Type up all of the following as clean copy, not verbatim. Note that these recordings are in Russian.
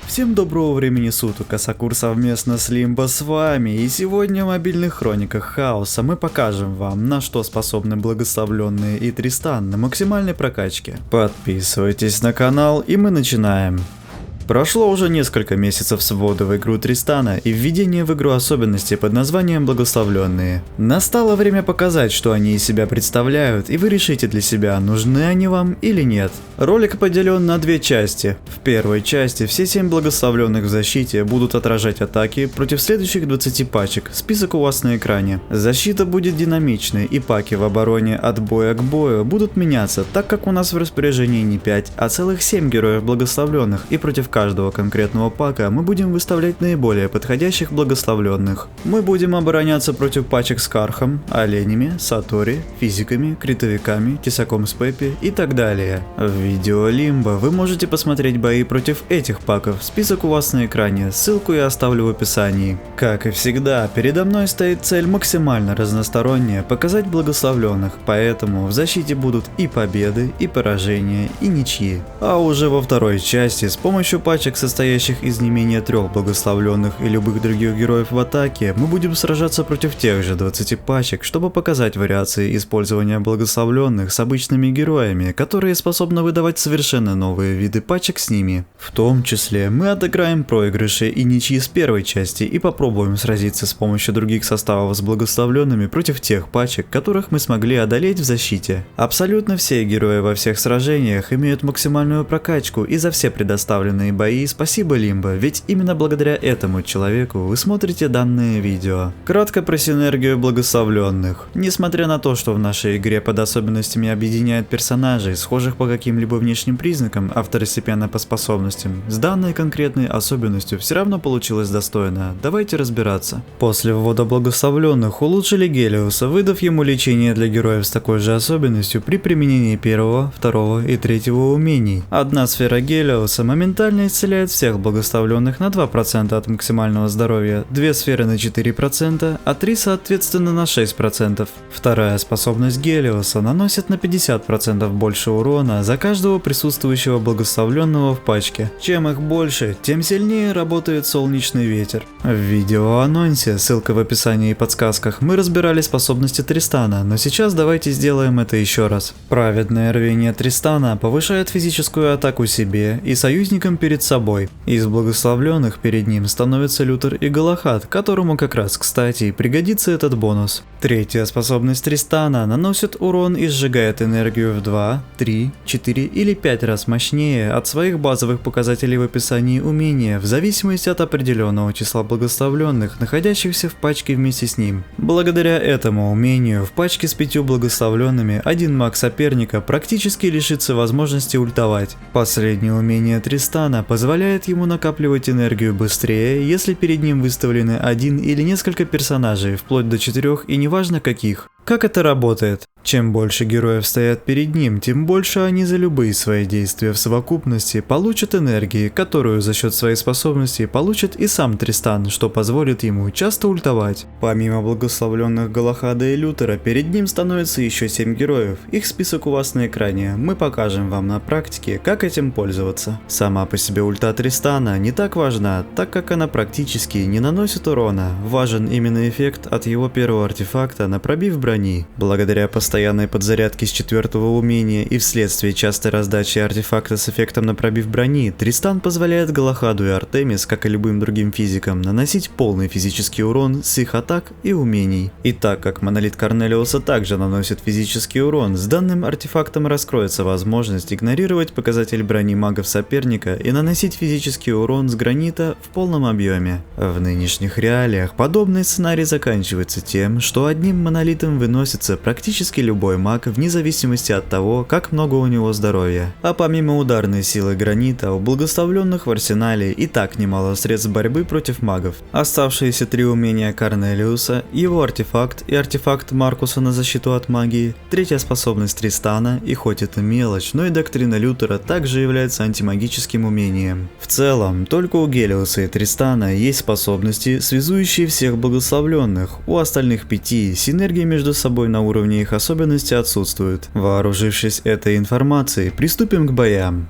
Всем доброго времени суток, Асакур совместно с Лимбо с вами, и сегодня в мобильных хрониках хаоса мы покажем вам, на что способны благословленные и Тристан на максимальной прокачке. Подписывайтесь на канал, и мы начинаем. Прошло уже несколько месяцев с ввода в игру Тристана и введения в игру особенностей под названием «Благословленные». Настало время показать, что они из себя представляют, и вы решите для себя, нужны они вам или нет. Ролик поделен на две части. В первой части все 7 благословленных в защите будут отражать атаки против следующих 20 пачек, список у вас на экране. Защита будет динамичной, и паки в обороне от боя к бою будут меняться, так как у нас в распоряжении не 5, а целых 7 героев благословленных, и против каждого конкретного пака мы будем выставлять наиболее подходящих благословленных. Мы будем обороняться против пачек с Кархом, оленями, Сатори, физиками, критовиками, тесаком с Пеппи и так далее. В видео Лимбо вы можете посмотреть бои против этих паков, список у вас на экране, ссылку я оставлю в описании. Как и всегда, передо мной стоит цель максимально разносторонняя показать благословленных, поэтому в защите будут и победы, и поражения, и ничьи. А уже во второй части с помощью пачек, состоящих из не менее 3 благословленных и любых других героев в атаке, мы будем сражаться против тех же 20 пачек, чтобы показать вариации использования благословленных с обычными героями, которые способны выдавать совершенно новые виды пачек с ними. В том числе мы отыграем проигрыши и ничьи с первой части и попробуем сразиться с помощью других составов с благословленными против тех пачек, которых мы смогли одолеть в защите. Абсолютно все герои во всех сражениях имеют максимальную прокачку, и за все предоставленные бои спасибо Лимбо, ведь именно благодаря этому человеку вы смотрите данное видео. Кратко про синергию благословленных. Несмотря на то, что в нашей игре под особенностями объединяют персонажей, схожих по каким-либо внешним признакам, а второстепенно по способностям, с данной конкретной особенностью все равно получилось достойно. Давайте разбираться. После ввода благословленных улучшили Гелиуса, выдав ему лечение для героев с такой же особенностью при применении первого, второго и третьего умений. Одна сфера Гелиуса моментально исцеляет всех благословленных на 2% от максимального здоровья, 2 сферы на 4%, а 3 соответственно на 6%. Вторая способность Гелиуса наносит на 50% больше урона за каждого присутствующего благословленного в пачке. Чем их больше, тем сильнее работает солнечный ветер. В видеоанонсе, ссылка в описании и подсказках, мы разбирали способности Тристана, но сейчас давайте сделаем это еще раз. Праведное рвение Тристана повышает физическую атаку себе и союзникам перед собой. Из благословленных перед ним становятся Лютер и Галахад, которому как раз кстати пригодится этот бонус. Третья способность Тристана наносит урон и сжигает энергию в 2, 3, 4 или 5 раз мощнее от своих базовых показателей в описании умения, в зависимости от определенного числа благословленных, находящихся в пачке вместе с ним. Благодаря этому умению в пачке с 5 благословленными один маг соперника практически лишится возможности ультовать. Последнее умение Тристана позволяет ему накапливать энергию быстрее, если перед ним выставлены один или несколько персонажей, вплоть до 4 и неважно каких. Как это работает? Чем больше героев стоят перед ним, тем больше они за любые свои действия в совокупности получат энергии, которую за счет своей способности получит и сам Тристан, что позволит ему часто ультовать. Помимо благословленных Галахада и Лютера, перед ним становится еще 7 героев. Их список у вас на экране, мы покажем вам на практике, как этим пользоваться. Сама по себе ульта Тристана не так важна, так как она практически не наносит урона. Важен именно эффект от его первого артефакта на пробив брони. Благодаря постоянной подзарядке с 4-го умения и вследствие частой раздачи артефакта с эффектом на пробив брони, Тристан позволяет Галахаду и Артемис, как и любым другим физикам, наносить полный физический урон с их атак и умений. И так как монолит Корнелиуса также наносит физический урон, с данным артефактом раскроется возможность игнорировать показатель брони магов соперника и наносить физический урон с гранита в полном объеме. В нынешних реалиях подобный сценарий заканчивается тем, что одним монолитом выносится практически любой маг вне зависимости от того, как много у него здоровья. А помимо ударной силы гранита, у благословленных в арсенале и так немало средств борьбы против магов. Оставшиеся 3 умения Корнелиуса, его артефакт и артефакт Маркуса на защиту от магии, третья способность Тристана, и хоть это мелочь, но и доктрина Лютера также является антимагическим умением. В целом, только у Гелиуса и Тристана есть способности, связующие всех благословленных, у остальных 5 синергия между собой на уровне их особенностей отсутствует. Вооружившись этой информацией, приступим к боям.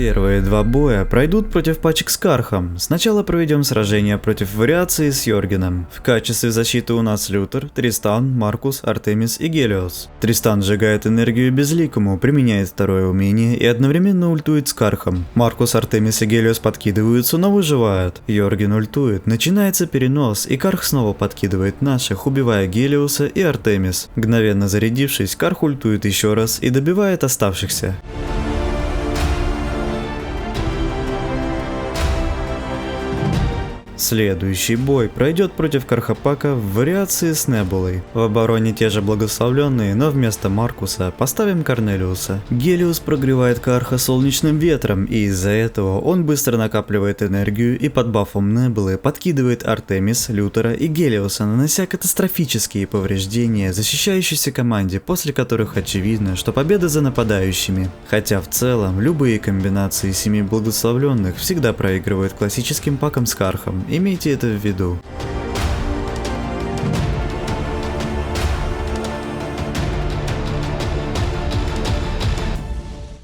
Первые два боя пройдут против пачек с Кархом. Сначала проведем сражение против вариации с Йоргеном. В качестве защиты у нас Лютер, Тристан, Маркус, Артемис и Гелиос. Тристан сжигает энергию безликому, применяет второе умение и одновременно ультует с Кархом. Маркус, Артемис и Гелиос подкидываются, но выживают. Йорген ультует, начинается перенос, и Карх снова подкидывает наших, убивая Гелиоса и Артемис. Мгновенно зарядившись, Карх ультует еще раз и добивает оставшихся. Следующий бой пройдет против Кархапака в вариации с Небулой. В обороне те же благословленные, но вместо Маркуса поставим Корнелиуса. Гелиос прогревает Карха солнечным ветром, и из-за этого он быстро накапливает энергию и под бафом Небулы подкидывает Артемис, Лютера и Гелиоса, нанося катастрофические повреждения защищающейся команде, после которых очевидно, что победа за нападающими. Хотя в целом любые комбинации семи благословленных всегда проигрывают классическим пакам с Кархом. Имейте это в виду.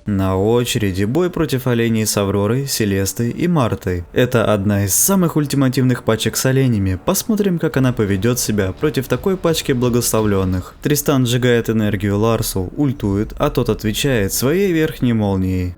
На очереди бой против оленей с Авророй, Селестой и Мартой. Это одна из самых ультимативных пачек с оленями. Посмотрим, как она поведет себя против такой пачки благословленных. Тристан сжигает энергию Ларсу, ультует, а тот отвечает своей верхней молнией.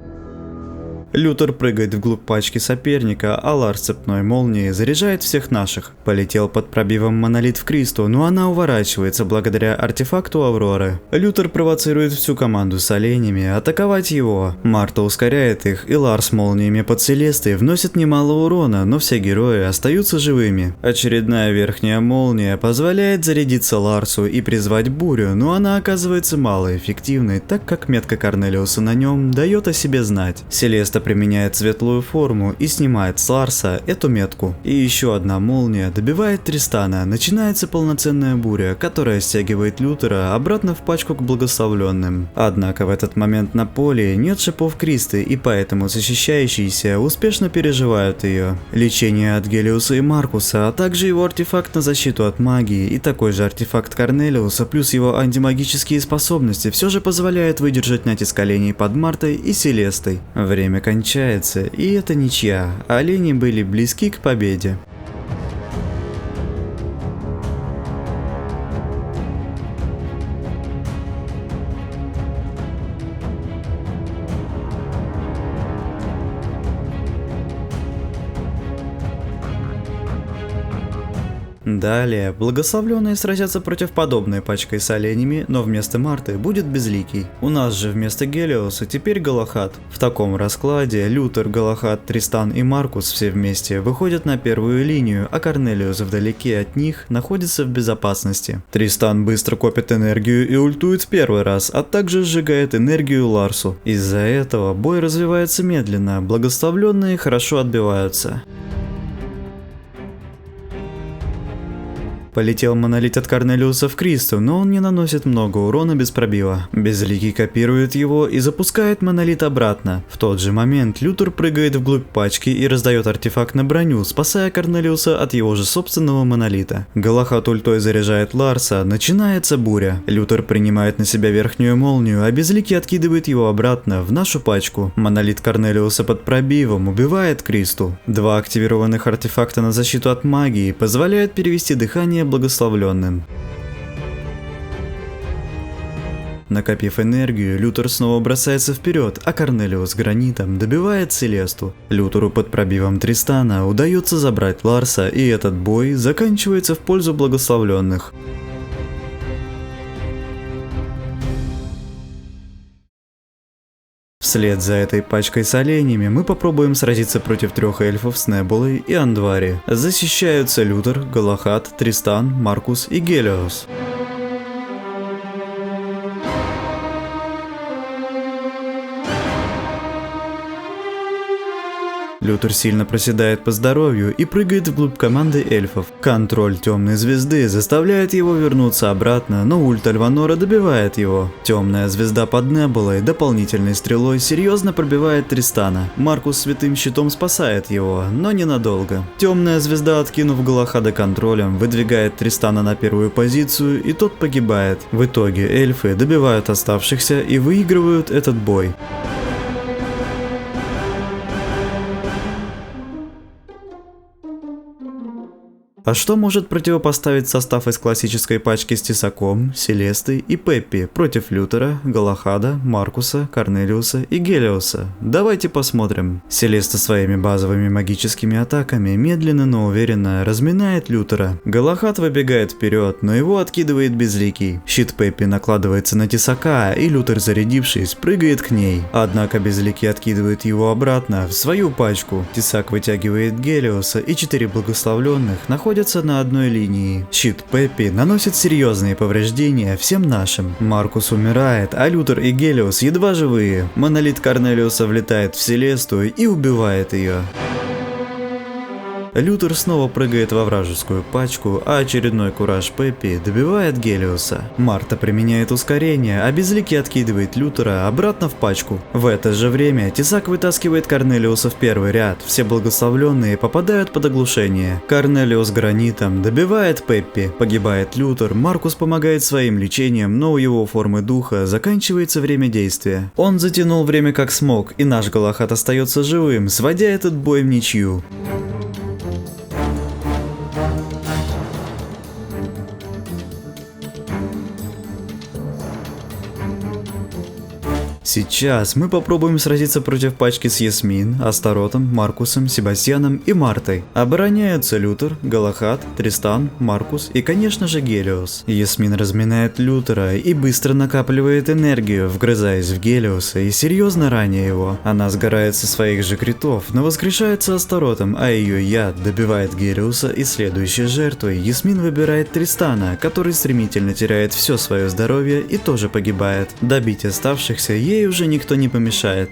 Лютер прыгает вглубь пачки соперника, а Ларс цепной молнией заряжает всех наших. Полетел под пробивом монолит в Кристу, но она уворачивается благодаря артефакту Авроры. Лютер провоцирует всю команду с оленями атаковать его. Марта ускоряет их, и Ларс молниями под Селестой вносит немало урона, но все герои остаются живыми. Очередная верхняя молния позволяет зарядиться Ларсу и призвать бурю, но она оказывается малоэффективной, так как метка Корнелиуса на нем дает о себе знать. Селеста применяет светлую форму и снимает с Ларса эту метку. И еще одна молния добивает Тристана. Начинается полноценная буря, которая стягивает Лютера обратно в пачку к благословленным. Однако в этот момент на поле нет шипов Кристы, и поэтому защищающиеся успешно переживают ее. Лечение от Гелиоса и Маркуса, а также его артефакт на защиту от магии и такой же артефакт Корнелиуса плюс его антимагические способности все же позволяет выдержать натиск оленей под Мартой и Селестой. Время кончается, и это ничья. Олени были близки к победе. Далее, благословленные сразятся против подобной пачкой с оленями, но вместо Марты будет Безликий. У нас же вместо Гелиоса теперь Галахад. В таком раскладе Лютер, Галахад, Тристан и Маркус все вместе выходят на первую линию, а Корнелиус вдалеке от них находится в безопасности. Тристан быстро копит энергию и ультует в первый раз, а также сжигает энергию Ларсу. Из-за этого бой развивается медленно, благословленные хорошо отбиваются. Полетел монолит от Корнелиуса в Кристу, но он не наносит много урона без пробива. Безликий копирует его и запускает монолит обратно. В тот же момент Лютер прыгает вглубь пачки и раздает артефакт на броню, спасая Корнелиуса от его же собственного монолита. Галахад ультой заряжает Ларса, начинается буря. Лютер принимает на себя верхнюю молнию, а Безликий откидывает его обратно в нашу пачку. Монолит Корнелиуса под пробивом убивает Кристу. Два активированных артефакта на защиту от магии позволяют перевести дыхание благословленным. Накопив энергию, Лютер снова бросается вперед, а Корнелиус гранитом добивает Селесту. Лютеру под пробивом Тристана удается забрать Ларса, и этот бой заканчивается в пользу благословленных. Вслед за этой пачкой с оленями мы попробуем сразиться против трех эльфов с Небулой и Андвари. Защищаются Лютер, Галахад, Тристан, Маркус и Гелиос. Лютер сильно проседает по здоровью и прыгает вглубь команды эльфов. Контроль темной звезды заставляет его вернуться обратно, но ульт Альванора добивает его. Темная звезда под Небулой дополнительной стрелой серьезно пробивает Тристана. Маркус святым щитом спасает его, но ненадолго. Темная звезда, откинув Галахада контролем, выдвигает Тристана на первую позицию, и тот погибает. В итоге эльфы добивают оставшихся и выигрывают этот бой. А что может противопоставить состав из классической пачки с Тесаком, Селестой и Пеппи против Лютера, Галахада, Маркуса, Корнелиуса и Гелиоса? Давайте посмотрим. Селеста своими базовыми магическими атаками медленно, но уверенно разминает Лютера. Галахад выбегает вперед, но его откидывает Безликий. Щит Пеппи накладывается на Тесака, и Лютер, зарядившись, прыгает к ней. Однако Безликий откидывает его обратно в свою пачку. Тесак вытягивает Гелиоса, и 4 благословленных находятся на одной линии. Щит Пеппи наносит серьезные повреждения всем нашим. Маркус умирает, а Лютер и Гелиос едва живые. Монолит Корнелиуса влетает в Селесту и убивает ее. Лютер снова прыгает во вражескую пачку, а очередной кураж Пеппи добивает Гелиоса. Марта применяет ускорение, а Безликий откидывает Лютера обратно в пачку. В это же время Тесак вытаскивает Корнелиуса в первый ряд, все благословленные попадают под оглушение. Корнелиус гранитом добивает Пеппи, погибает Лютер, Маркус помогает своим лечением, но у его формы духа заканчивается время действия. Он затянул время как смог, и наш Галахад остается живым, сводя этот бой в ничью. Сейчас мы попробуем сразиться против пачки с Ясмин, Астаротом, Маркусом, Себастьяном и Мартой. Обороняются Лютер, Галахад, Тристан, Маркус и, конечно же, Гелиос. Ясмин разминает Лютера и быстро накапливает энергию, вгрызаясь в Гелиоса и серьезно раня его. Она сгорает со своих же критов, но воскрешается Астаротом, а ее яд добивает Гелиоса, и следующей жертвой Ясмин выбирает Тристана, который стремительно теряет все свое здоровье и тоже погибает. Добить оставшихся ей уже никто не помешает.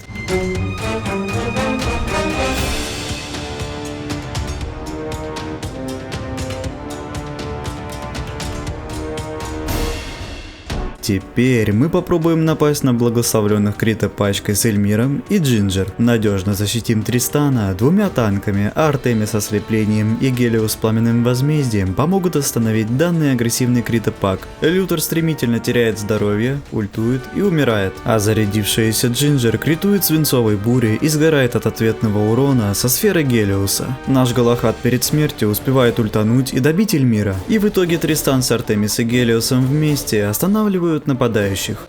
Теперь мы попробуем напасть на благословленных Крита пачкой с Эльмиром и Джинджер. Надежно защитим Тристана 2 танками, а Артемис с ослеплением и Гелиос с пламенным возмездием помогут остановить данный агрессивный Критопак. Лютер стремительно теряет здоровье, ультует и умирает, а зарядившаяся Джинджер критует свинцовой бурей и сгорает от ответного урона со сферы Гелиоса. Наш Галахад перед смертью успевает ультануть и добить Эльмира, и в итоге Тристан с Артемис и Гелиосом вместе останавливают нападающих.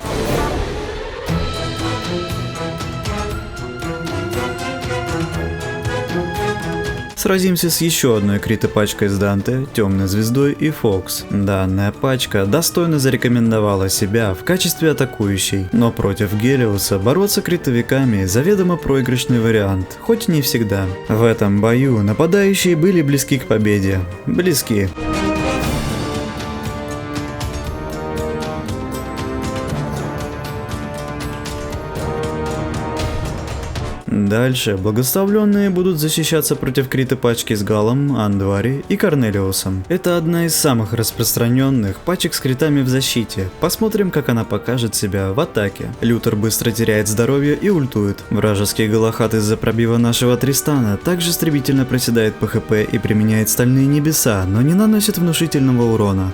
Сразимся с еще одной критопачкой с Данте, Темной Звездой и Фокс. Данная пачка достойно зарекомендовала себя в качестве атакующей, но против Гелиоса бороться критовиками заведомо проигрышный вариант, хоть не всегда. В этом бою нападающие были близки к победе. Близки. Дальше благословленные будут защищаться против критопачки с Галом, Андвари и Корнелиусом. Это одна из самых распространенных пачек с критами в защите. Посмотрим, как она покажет себя в атаке. Лютер быстро теряет здоровье и ультует. Вражеский Галахад из-за пробива нашего Тристана также стремительно проседает по ХП и применяет стальные небеса, но не наносит внушительного урона.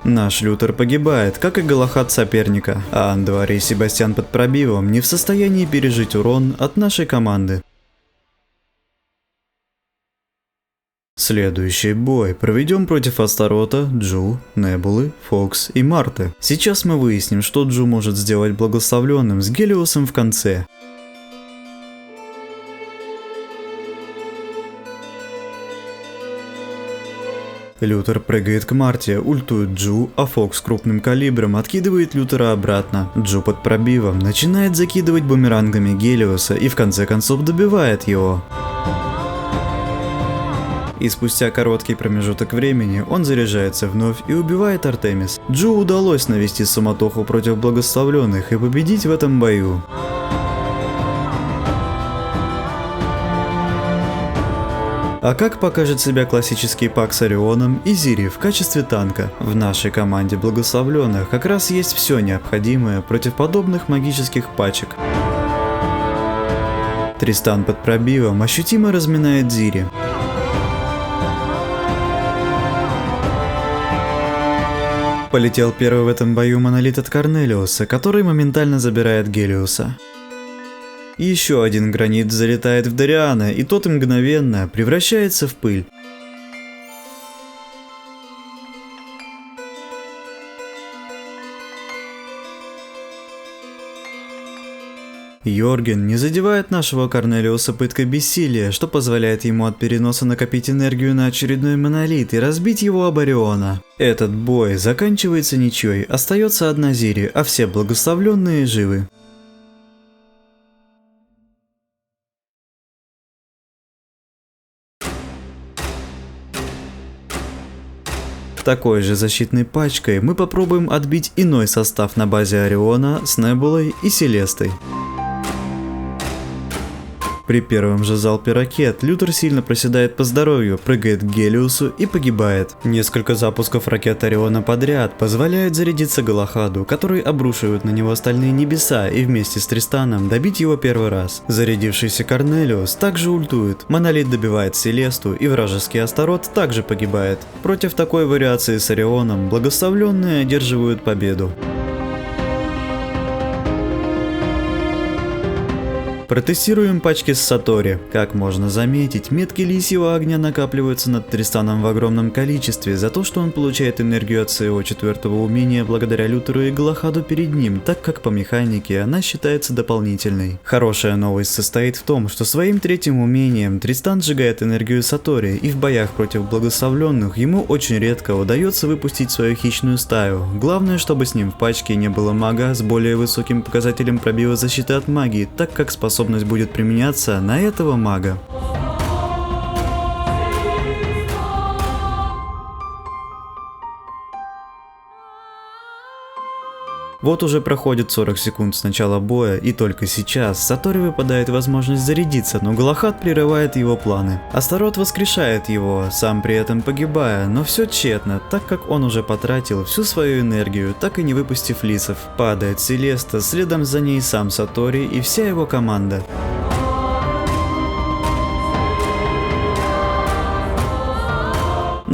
Наш Лютер погибает, как и Галахад соперника, а Андвари и Себастьян под пробивом не в состоянии пережить урон от нашей команды. Следующий бой проведем против Астарота, Джу, Небулы, Фокс и Марты. Сейчас мы выясним, что Джу может сделать благословленным с Гелиосом в конце. Лютер прыгает к Марте, ультует Джу, а Фокс крупным калибром откидывает Лютера обратно. Джу под пробивом начинает закидывать бумерангами Гелиоса и в конце концов добивает его. И спустя короткий промежуток времени он заряжается вновь и убивает Артемис. Джу удалось навести суматоху против благословленных и победить в этом бою. А как покажет себя классический пак с Орионом и Зири в качестве танка? В нашей команде благословленных как раз есть все необходимое против подобных магических пачек. Тристан под пробивом ощутимо разминает Зири. Полетел первый в этом бою монолит от Корнелиуса, который моментально забирает Гелиоса. Еще один гранит залетает в Дариана, и тот мгновенно превращается в пыль. Йорген не задевает нашего Корнелиуса пыткой бессилия, что позволяет ему от переноса накопить энергию на очередной монолит и разбить его об Ориона. Этот бой заканчивается ничьей, остается одна Зири, а все благословленные живы. Такой же защитной пачкой мы попробуем отбить иной состав на базе Ориона с Небулой и Селестой. При первом же залпе ракет Лютер сильно проседает по здоровью, прыгает к Гелиусу и погибает. Несколько запусков ракет Ориона подряд позволяют зарядиться Галахаду, которые обрушивают на него остальные небеса и вместе с Тристаном добить его первый раз. Зарядившийся Корнелиус также ультует, монолит добивает Селесту и вражеский Астарот также погибает. Против такой вариации с Орионом благословленные одерживают победу. Протестируем пачки с Сатори. Как можно заметить, метки лисьего огня накапливаются над Тристаном в огромном количестве за то, что он получает энергию от своего четвертого умения благодаря Лютеру и Галахаду перед ним, так как по механике она считается дополнительной. Хорошая новость состоит в том, что своим третьим умением Тристан сжигает энергию Сатори, и в боях против благословленных ему очень редко удается выпустить свою хищную стаю. Главное, чтобы с ним в пачке не было мага с более высоким показателем пробива защиты от магии, так как способность будет применяться на этого мага. Вот уже проходит 40 секунд с начала боя, и только сейчас Сатори выпадает возможность зарядиться, но Галахад прерывает его планы. Астарот воскрешает его, сам при этом погибая, но все тщетно, так как он уже потратил всю свою энергию, так и не выпустив лисов. Падает Селеста, следом за ней сам Сатори и вся его команда.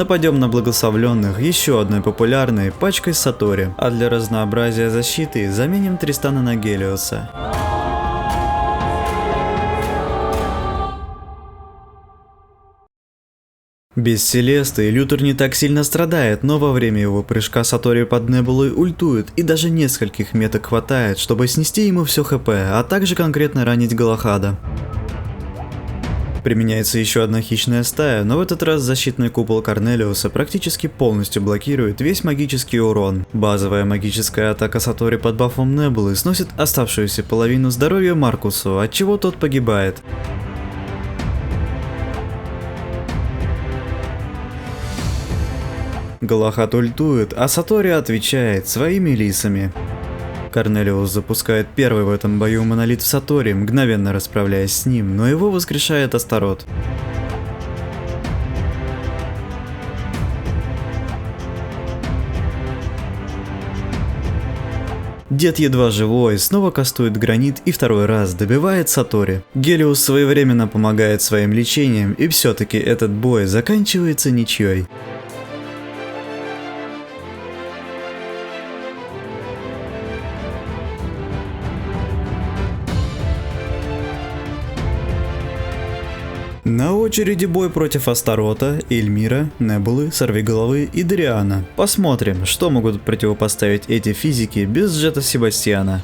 Нападем на благословленных еще одной популярной пачкой Сатори, а для разнообразия защиты заменим Тристана на Гелиуса. Без Селесты Лютер не так сильно страдает, но во время его прыжка Сатори под Небулой ультует, и даже нескольких меток хватает, чтобы снести ему все хп, а также конкретно ранить Галахада. Применяется еще одна хищная стая, но в этот раз защитный купол Корнелиуса практически полностью блокирует весь магический урон. Базовая магическая атака Сатори под бафом Небулы сносит оставшуюся половину здоровья Маркусу, отчего тот погибает. Галахад ультует, а Сатори отвечает своими лисами. Корнелиус запускает первый в этом бою монолит в Сатори, мгновенно расправляясь с ним, но его воскрешает Астарот. Дед едва живой снова кастует гранит и второй раз добивает Сатори. Гелиус своевременно помогает своим лечением, и все-таки этот бой заканчивается ничьей. На очереди бой против Астарота, Эльмира, Небулы, Сорвиголовы и Дариана. Посмотрим, что могут противопоставить эти физики без Джета Себастьяна.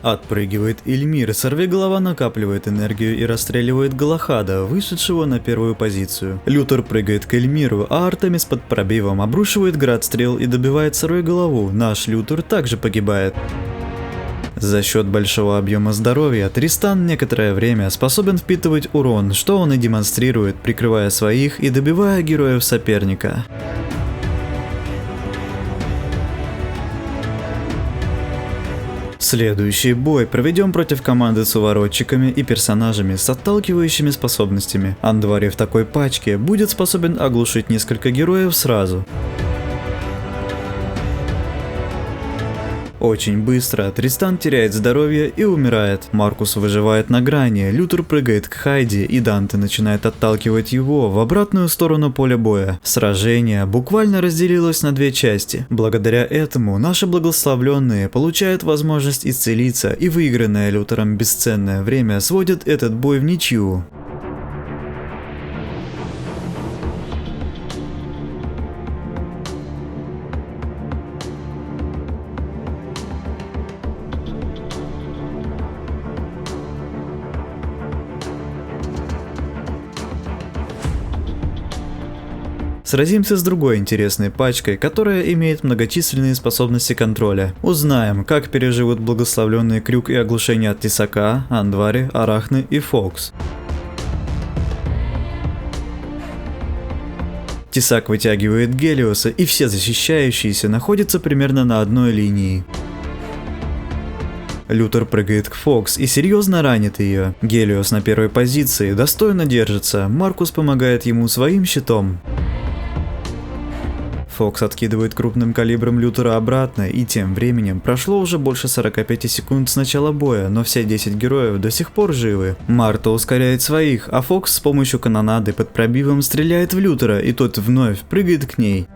Отпрыгивает Эльмир, Сорвиголова накапливает энергию и расстреливает Галахада, вышедшего на первую позицию. Лютер прыгает к Эльмиру, а Артемис под пробивом обрушивает град стрел и добивает Сорвиголову. Наш Лютер также погибает. За счет большого объема здоровья Тристан некоторое время способен впитывать урон, что он и демонстрирует, прикрывая своих и добивая героев соперника. Следующий бой проведем против команды с уворотчиками и персонажами с отталкивающими способностями. Андвари в такой пачке будет способен оглушить несколько героев сразу. Очень быстро Тристан теряет здоровье и умирает. Маркус выживает на грани, Лютер прыгает к Хайди, и Данте начинает отталкивать его в обратную сторону поля боя. Сражение буквально разделилось на две части. Благодаря этому наши благословленные получают возможность исцелиться, и выигранное Лютером бесценное время сводит этот бой в ничью. Сразимся с другой интересной пачкой, которая имеет многочисленные способности контроля. Узнаем, как переживут благословленные крюк и оглушение от Тесака, Андвари, Арахны и Фокс. Тесак вытягивает Гелиоса, и все защищающиеся находятся примерно на одной линии. Лютер прыгает к Фокс и серьезно ранит ее. Гелиос на первой позиции достойно держится, Маркус помогает ему своим щитом. Фокс откидывает крупным калибром Лютера обратно, и тем временем прошло уже больше 45 секунд с начала боя, но все 10 героев до сих пор живы. Марта ускоряет своих, а Фокс с помощью канонады под пробивом стреляет в Лютера, и тот вновь прыгает к ней.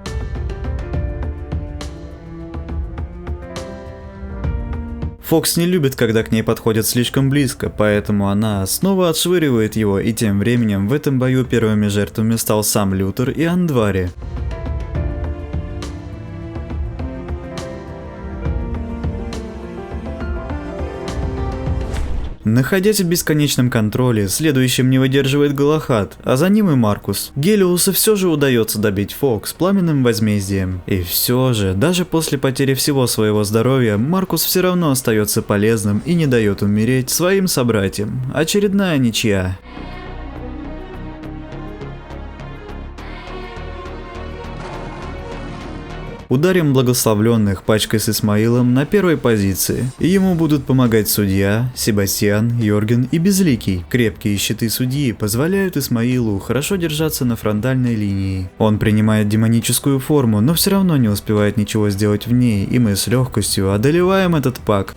Фокс не любит, когда к ней подходят слишком близко, поэтому она снова отшвыривает его, и тем временем в этом бою первыми жертвами стал сам Лютер и Андвари. Находясь в бесконечном контроле, следующим не выдерживает Галахад, а за ним и Маркус. Гелиусу все же удается добить Фокс пламенным возмездием. И все же, даже после потери всего своего здоровья, Маркус все равно остается полезным и не дает умереть своим собратьям. Очередная ничья. Ударим благословленных пачкой с Исмаилом на первой позиции. Ему будут помогать судья, Себастьян, Йорген и Безликий. Крепкие щиты судьи позволяют Исмаилу хорошо держаться на фронтальной линии. Он принимает демоническую форму, но все равно не успевает ничего сделать в ней, и мы с легкостью одолеваем этот пак.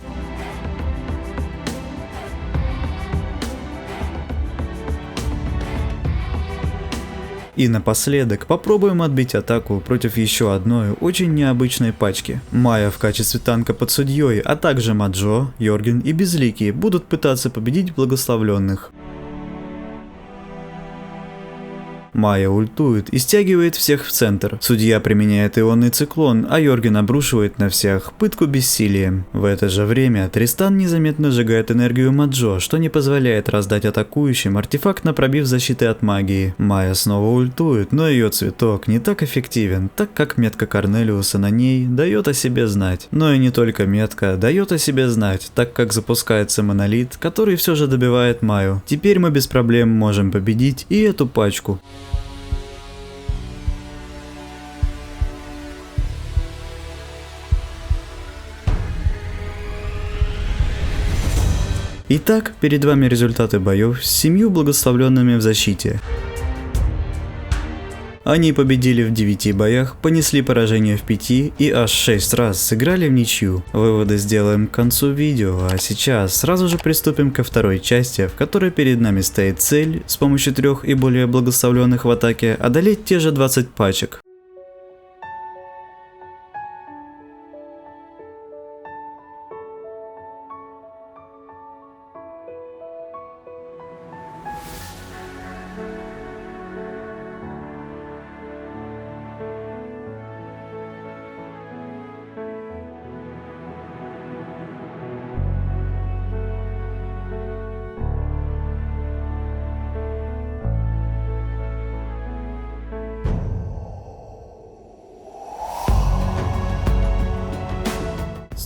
И напоследок попробуем отбить атаку против еще одной очень необычной пачки. Майя в качестве танка под судьей, а также Маджо, Йорген и Безликий будут пытаться победить благословленных. Майя ультует и стягивает всех в центр. Судья применяет ионный циклон, а Йорген обрушивает на всех пытку бессилием. В это же время Тристан незаметно сжигает энергию Маджо, что не позволяет раздать атакующим артефакт, пробив защиты от магии. Майя снова ультует, но ее цветок не так эффективен, так как метка Корнелиуса на ней дает о себе знать. Но и не только метка дает о себе знать, так как запускается монолит, который все же добивает Майю. Теперь мы без проблем можем победить и эту пачку. Итак, перед вами результаты боев с 7 благословленными в защите. Они победили в 9 боях, понесли поражение в 5 и аж 6 раз сыграли в ничью. Выводы сделаем к концу видео, а сейчас сразу же приступим ко второй части, в которой перед нами стоит цель с помощью 3 и более благословленных в атаке одолеть те же 20 пачек.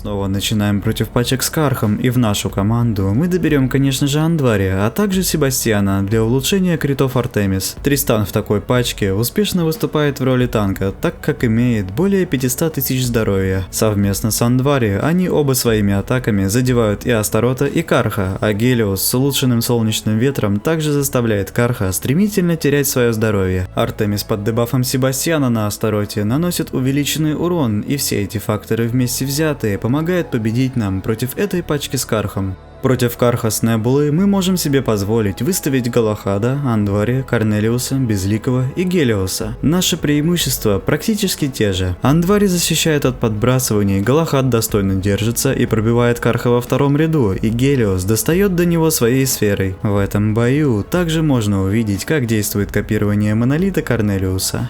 Снова начинаем против пачек с Кархом, и в нашу команду мы доберем, конечно же, Андвари, а также Себастьяна для улучшения критов Артемис. Тристан в такой пачке успешно выступает в роли танка, так как имеет более 500 тысяч здоровья. Совместно с Андвари они оба своими атаками задевают и Астарота, и Карха, а Гелиос с улучшенным солнечным ветром также заставляет Карха стремительно терять свое здоровье. Артемис под дебафом Себастьяна на Астароте наносит увеличенный урон, и все эти факторы вместе взятые помогают помогает победить нам против этой пачки с Кархом. Против Карха с Небулой мы можем себе позволить выставить Галахада, Андвари, Корнелиуса, Безликого и Гелиоса. Наши преимущества практически те же. Андвари защищает от подбрасываний, Галахад достойно держится и пробивает Карха во втором ряду, и Гелиос достает до него своей сферой. В этом бою также можно увидеть, как действует копирование монолита Корнелиуса.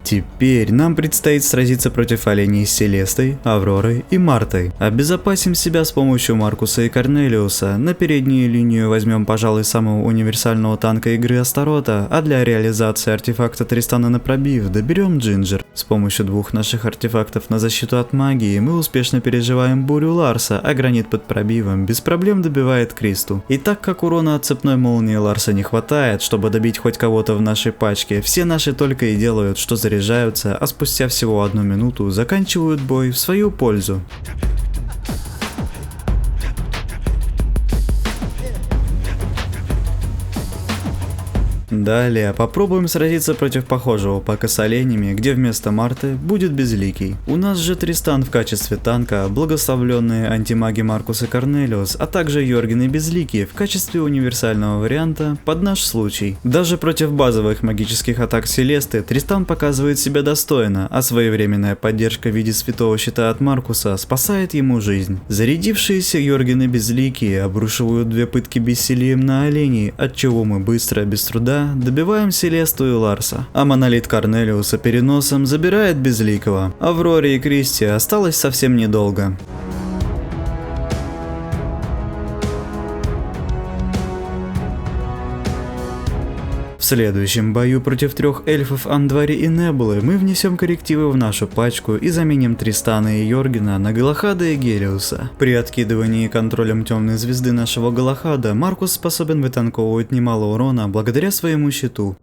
Теперь нам предстоит сразиться против оленей с Селестой, Авророй и Мартой. Обезопасим себя с помощью Маркуса и Корнелиуса. На переднюю линию возьмем, пожалуй, самого универсального танка игры Астарота, а для реализации артефакта Тристана на пробив доберем Джинджер. С помощью двух наших артефактов на защиту от магии мы успешно переживаем бурю Ларса, а гранит под пробивом без проблем добивает Кристу. И так как урона от цепной молнии Ларса не хватает, чтобы добить хоть кого-то в нашей пачке, все наши только и делают, что заряжаются, а спустя всего 1 минуту заканчивают бой в свою пользу. Далее попробуем сразиться против похожего пака с оленями, где вместо Марты будет Безликий. У нас же Тристан в качестве танка, благословленные антимаги Маркус и Корнелиус, а также Йорген и Безликий в качестве универсального варианта под наш случай. Даже против базовых магических атак Селесты Тристан показывает себя достойно, а своевременная поддержка в виде святого щита от Маркуса спасает ему жизнь. Зарядившиеся Йорген и Безликие обрушивают 2 пытки бессилием на оленей, от чего мы быстро, без труда добиваем Селесту и Ларса, а монолит Корнелиуса переносом забирает Безликого. Авроре и Кристи осталось совсем недолго. В следующем бою против 3 эльфов Андвари и Небулы мы внесем коррективы в нашу пачку и заменим Тристана и Йоргена на Галахада и Гелиуса. При откидывании контролем темной звезды нашего Галахада Маркус способен вытанковывать немало урона благодаря своему щиту.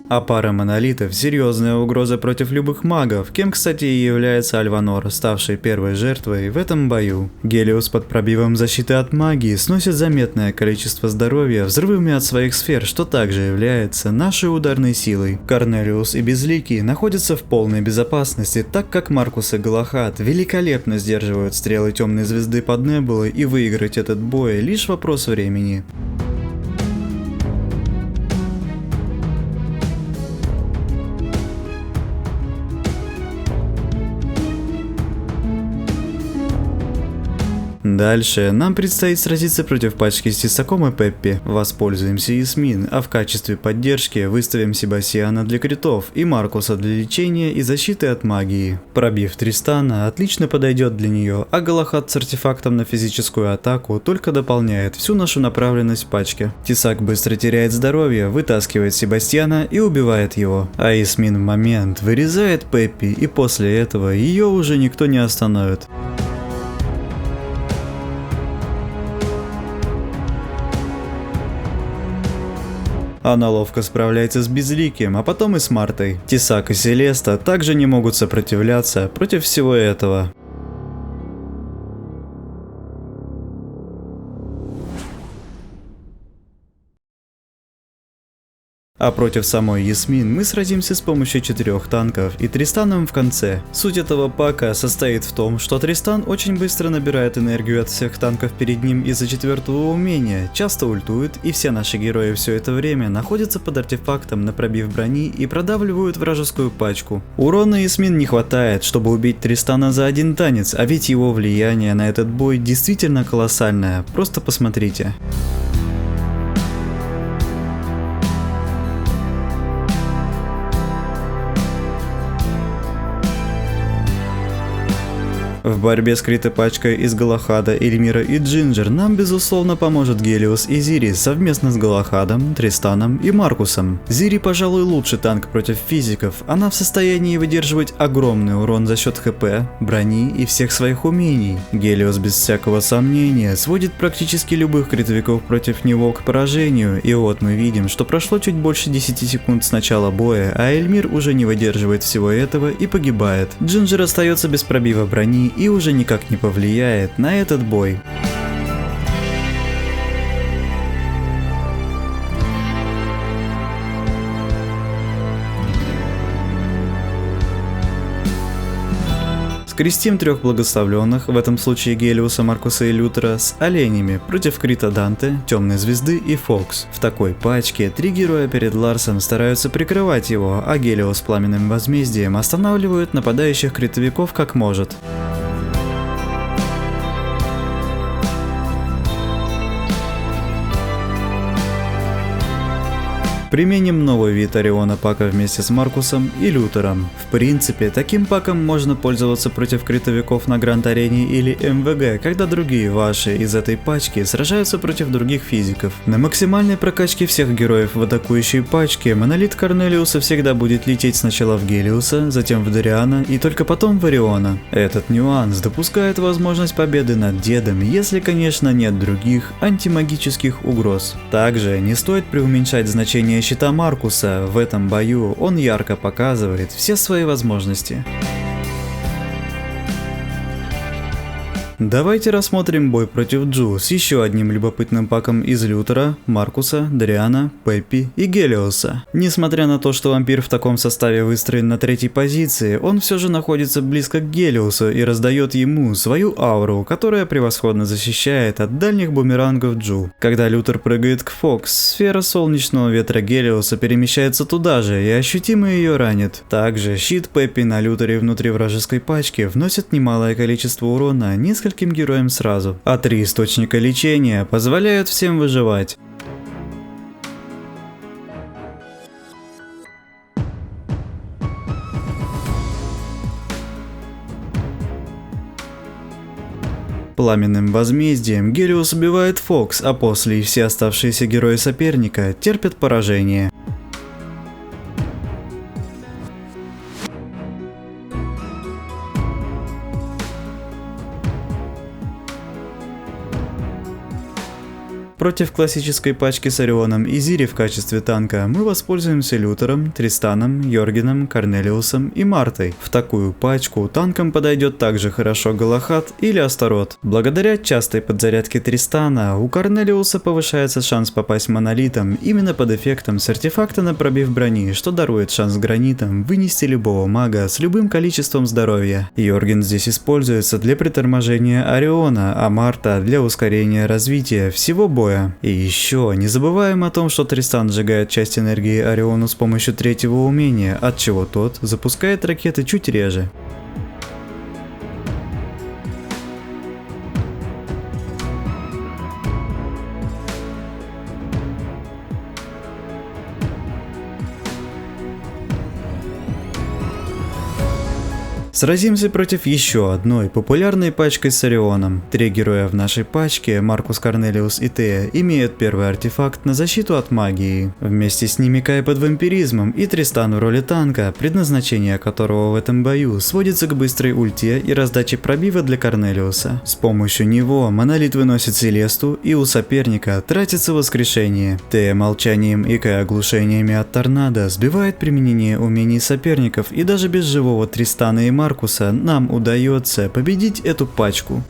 А пара монолитов – серьезная угроза против любых магов, кем, кстати, и является Альванор, ставший первой жертвой в этом бою. Гелиос под пробивом защиты от магии сносит заметное количество здоровья взрывами от своих сфер, что также является нашей ударной силой. Корнелиус и Безликий находятся в полной безопасности, так как Маркус и Галахад великолепно сдерживают стрелы темной звезды под Небулой, и выиграть этот бой лишь вопрос времени. Дальше нам предстоит сразиться против пачки с Тесаком и Пеппи. Воспользуемся Ясмин, а в качестве поддержки выставим Себастьяна для критов и Маркуса для лечения и защиты от магии. Пробив Тристана отлично подойдет для нее, а Галахад с артефактом на физическую атаку только дополняет всю нашу направленность в пачке. Тесак быстро теряет здоровье, вытаскивает Себастьяна и убивает его, а Ясмин в момент вырезает Пеппи, и после этого ее уже никто не остановит. Она ловко справляется с Безликим, а потом и с Мартой. Тесак и Селеста также не могут сопротивляться против всего этого. А против самой Ясмин мы сразимся с помощью 4 танков и Тристаном в конце. Суть этого пака состоит в том, что Тристан очень быстро набирает энергию от всех танков перед ним из-за 4-го умения, часто ультует, и все наши герои все это время находятся под артефактом на пробив брони и продавливают вражескую пачку. Урона Ясмин не хватает, чтобы убить Тристана за 1 танец, а ведь его влияние на этот бой действительно колоссальное, просто посмотрите. В борьбе с критопачкой из Галахада, Эльмира и Джинджер нам безусловно поможет Гелиос и Зири совместно с Галахадом, Тристаном и Маркусом. Зири, пожалуй, лучший танк против физиков, она в состоянии выдерживать огромный урон за счет ХП, брони и всех своих умений. Гелиос без всякого сомнения сводит практически любых критовиков против него к поражению, и вот мы видим, что прошло чуть больше 10 секунд с начала боя, а Эльмир уже не выдерживает всего этого и погибает. Джинджер остается без пробива брони и уже никак не повлияет на этот бой. Скрестим трех благословленных, в этом случае Гелиуса, Маркуса и Лютера, с оленями против Крита Данте, Темной Звезды и Фокс. В такой пачке три героя перед Ларсом стараются прикрывать его, а Гелиос с Пламенным Возмездием останавливают нападающих критовиков как может. Применим новый вид Ориона пака вместе с Маркусом и Лютером. В принципе, таким паком можно пользоваться против критовиков на Гранд Арене или МВГ, когда другие ваши из этой пачки сражаются против других физиков. На максимальной прокачке всех героев в атакующей пачке монолит Корнелиуса всегда будет лететь сначала в Гелиуса, затем в Дариана и только потом в Ориона. Этот нюанс допускает возможность победы над Дедом, если, конечно, нет других антимагических угроз. Также не стоит преуменьшать значение щита Маркуса, в этом бою он ярко показывает все свои возможности. Давайте рассмотрим бой против Джу с еще одним любопытным паком из Лютера, Маркуса, Дариана, Пеппи и Гелиоса. Несмотря на то, что вампир в таком составе выстроен на третьей позиции, он все же находится близко к Гелиосу и раздает ему свою ауру, которая превосходно защищает от дальних бумерангов Джу. Когда Лютер прыгает к Фокс, сфера солнечного ветра Гелиоса перемещается туда же и ощутимо ее ранит. Также щит Пеппи на Лютере внутри вражеской пачки вносит немалое количество урона нескольким героям сразу, а 3 источника лечения позволяют всем выживать. Пламенным возмездием Гелиос убивает Фокс, а после и все оставшиеся герои соперника терпят поражение. Против классической пачки с Орионом и Зири в качестве танка мы воспользуемся Лютером, Тристаном, Йоргеном, Корнелиусом и Мартой. В такую пачку танкам подойдет также хорошо Галахад или Астарот. Благодаря частой подзарядке Тристана у Корнелиуса повышается шанс попасть монолитом именно под эффектом с артефакта на пробив брони, что дарует шанс гранитам вынести любого мага с любым количеством здоровья. Йорген здесь используется для приторможения Ориона, а Марта для ускорения развития всего боя. И еще не забываем о том, что Тристан сжигает часть энергии Ориону с помощью третьего умения, от чего тот запускает ракеты чуть реже. Сразимся против еще одной популярной пачкой с Орионом. 3 героя в нашей пачке, Маркус, Корнелиус и Тея, имеют первый артефакт на защиту от магии. Вместе с ними Кай под вампиризмом и Тристан в роли танка, предназначение которого в этом бою сводится к быстрой ульте и раздаче пробива для Корнелиуса. С помощью него монолит выносит Селесту, и у соперника тратится воскрешение. Тея молчанием и Кай оглушениями от торнадо сбивает применение умений соперников, и даже без живого Тристана и Маркуса нам удается победить эту пачку.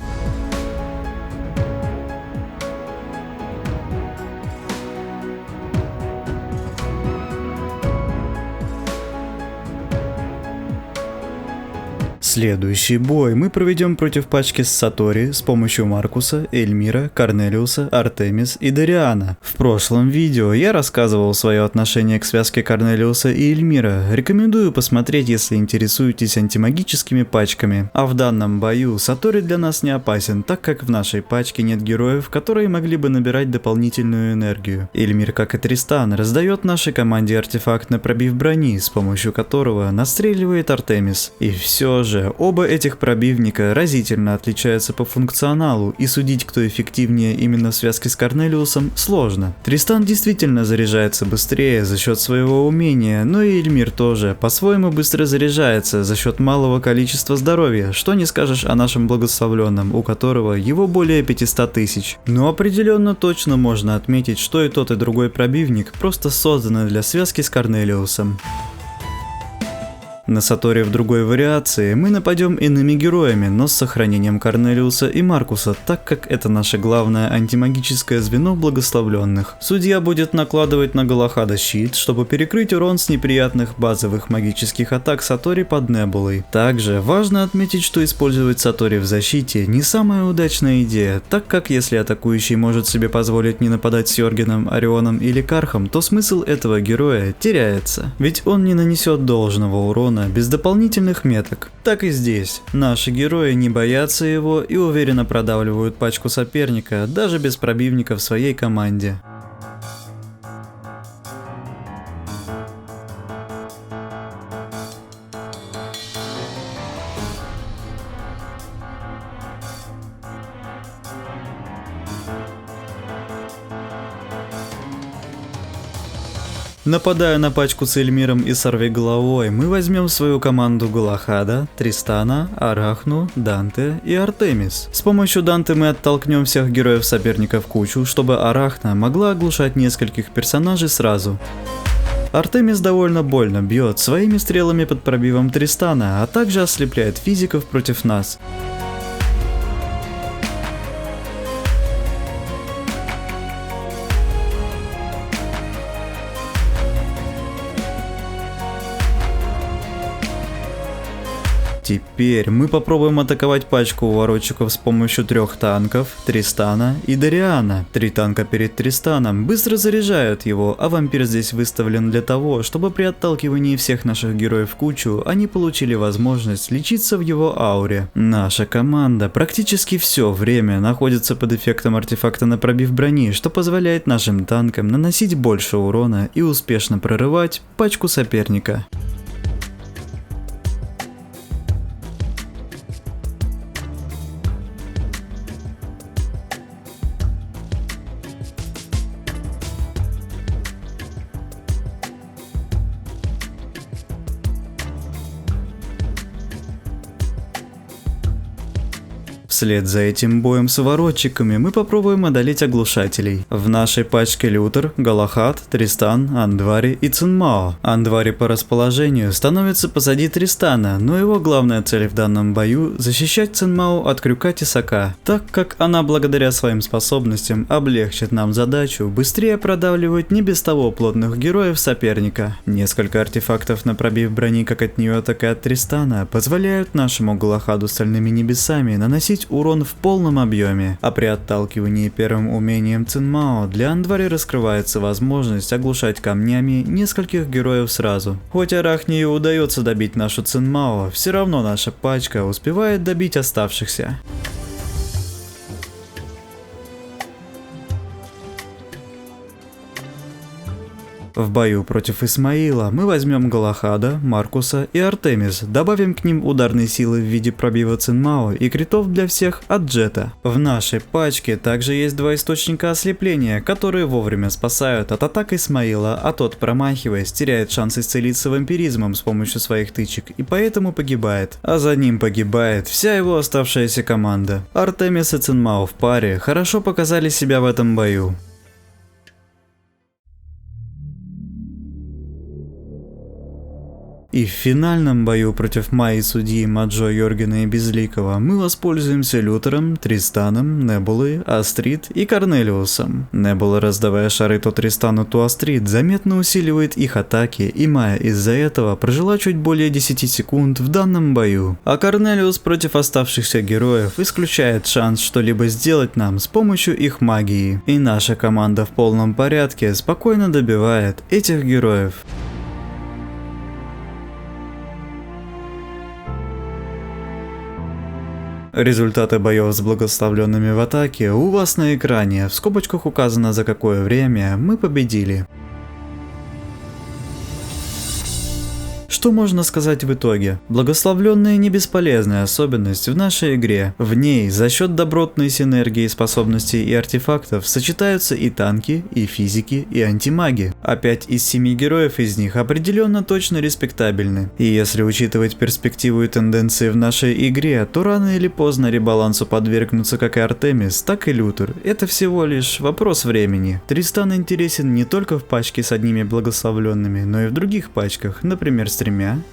Следующий бой мы проведем против пачки с Сатори с помощью Маркуса, Эльмира, Корнелиуса, Артемис и Дариана. В прошлом видео я рассказывал свое отношение к связке Корнелиуса и Эльмира. Рекомендую посмотреть, если интересуетесь антимагическими пачками. А в данном бою Сатори для нас не опасен, так как в нашей пачке нет героев, которые могли бы набирать дополнительную энергию. Эльмир, как и Тристан, раздает нашей команде артефакт на пробив брони, с помощью которого настреливает Артемис. И все же оба этих пробивника разительно отличаются по функционалу, и судить, кто эффективнее именно в связке с Корнелиусом, сложно. Тристан действительно заряжается быстрее за счет своего умения, но и Эльмир тоже по-своему быстро заряжается за счет малого количества здоровья, что не скажешь о нашем благословленном, у которого его более 500 тысяч. Но определенно точно можно отметить, что и тот, и другой пробивник просто созданы для связки с Корнелиусом. На Саторе в другой вариации мы нападем иными героями, но с сохранением Корнелиуса и Маркуса, так как это наше главное антимагическое звено благословленных. Судья будет накладывать на Галахада щит, чтобы перекрыть урон с неприятных базовых магических атак Сатори под Небулой. Также важно отметить, что использовать Сатори в защите не самая удачная идея, так как если атакующий может себе позволить не нападать с Йоргеном, Орионом или Кархом, то смысл этого героя теряется, ведь он не нанесет должного урона без дополнительных меток. Так и здесь. Наши герои не боятся его и уверенно продавливают пачку соперника, даже без пробивника в своей команде. Нападая на пачку с Эльмиром и Сорвиголовой, мы возьмем свою команду Галахада, Тристана, Арахну, Данте и Артемис. С помощью Данте мы оттолкнем всех героев соперника в кучу, чтобы Арахна могла оглушать нескольких персонажей сразу. Артемис довольно больно бьет своими стрелами под пробивом Тристана, а также ослепляет физиков против нас. Теперь мы попробуем атаковать пачку уворотчиков с помощью 3 танков, Тристана и Дариана. 3 танка перед Тристаном быстро заряжают его, а вампир здесь выставлен для того, чтобы при отталкивании всех наших героев в кучу они получили возможность лечиться в его ауре. Наша команда практически все время находится под эффектом артефакта на пробив брони, что позволяет нашим танкам наносить больше урона и успешно прорывать пачку соперника. Вслед за этим боем с уворотчиками мы попробуем одолеть оглушателей. В нашей пачке Лютер, Галахад, Тристан, Андвари и Цинмао. Андвари по расположению становится позади Тристана, но его главная цель в данном бою – защищать Цинмао от крюка тесака, так как она благодаря своим способностям облегчит нам задачу быстрее продавливать не без того плотных героев соперника. Несколько артефактов на пробив брони как от нее, так и от Тристана позволяют нашему Галахаду стальными небесами наносить урон в полном объеме, а при отталкивании первым умением Цинмао для Андвари раскрывается возможность оглушать камнями нескольких героев сразу. Хоть Арахне и удается добить нашу Цинмао, все равно наша пачка успевает добить оставшихся. В бою против Исмаила мы возьмем Галахада, Маркуса и Артемис, добавим к ним ударной силы в виде пробива Цинмао и критов для всех от Джета. В нашей пачке также есть 2 источника ослепления, которые вовремя спасают от атак Исмаила, а тот, промахиваясь, теряет шанс исцелиться вампиризмом с помощью своих тычек и поэтому погибает. А за ним погибает вся его оставшаяся команда. Артемис и Цинмао в паре хорошо показали себя в этом бою. И в финальном бою против Майи Судьи, Маджо, Йоргена и Безликого мы воспользуемся Лютером, Тристаном, Небулой, Астрид и Корнелиусом. Небула, раздавая шары то Тристану, то Астрид, заметно усиливает их атаки, и Майя из-за этого прожила чуть более 10 секунд в данном бою. А Корнелиус против оставшихся героев исключает шанс что-либо сделать нам с помощью их магии. И наша команда в полном порядке спокойно добивает этих героев. Результаты боев с благословленными в атаке у вас на экране, в скобочках указано, за какое время мы победили. Что можно сказать в итоге? Благословленные не бесполезная особенность в нашей игре. В ней за счет добротной синергии способностей и артефактов сочетаются и танки, и физики, и антимаги. А 5 из 7 героев из них определенно точно респектабельны. И если учитывать перспективу и тенденции в нашей игре, то рано или поздно ребалансу подвергнутся как и Артемис, так и Лютер. Это всего лишь вопрос времени. Тристан интересен не только в пачке с одними благословленными, но и в других пачках, например с 3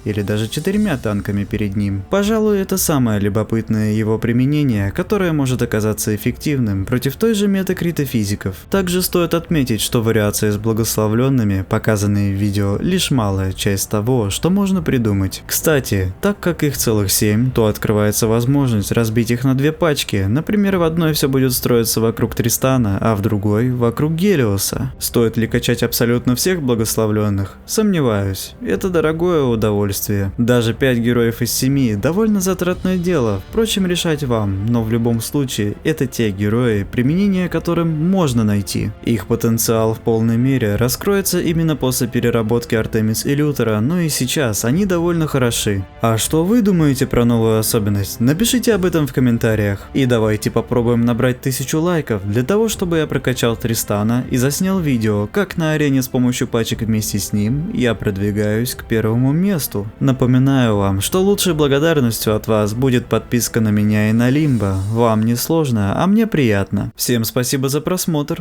или даже 4 танками перед ним. Пожалуй, это самое любопытное его применение, которое может оказаться эффективным против той же метакрита физиков. Также стоит отметить, что вариации с благословленными, показанные в видео, лишь малая часть того, что можно придумать. Кстати, так как их целых 7, то открывается возможность разбить их на 2 пачки. Например, в одной все будет строиться вокруг Тристана, а в другой вокруг Гелиоса. Стоит ли качать абсолютно всех благословленных? Сомневаюсь. Это дорогое удовольствие. Даже 5 героев из 7 довольно затратное дело, впрочем, решать вам, но в любом случае это те герои, применение которым можно найти. Их потенциал в полной мере раскроется именно после переработки Артемис и Лютера, но и сейчас они довольно хороши. А что вы думаете про новую особенность? Напишите об этом в комментариях. И давайте попробуем набрать 1000 лайков для того, чтобы я прокачал Тристана и заснял видео, как на арене с помощью пачек вместе с ним я продвигаюсь к первому месту. Напоминаю вам, что лучшей благодарностью от вас будет подписка на меня и на Лимбо. Вам не сложно, а мне приятно. Всем спасибо за просмотр.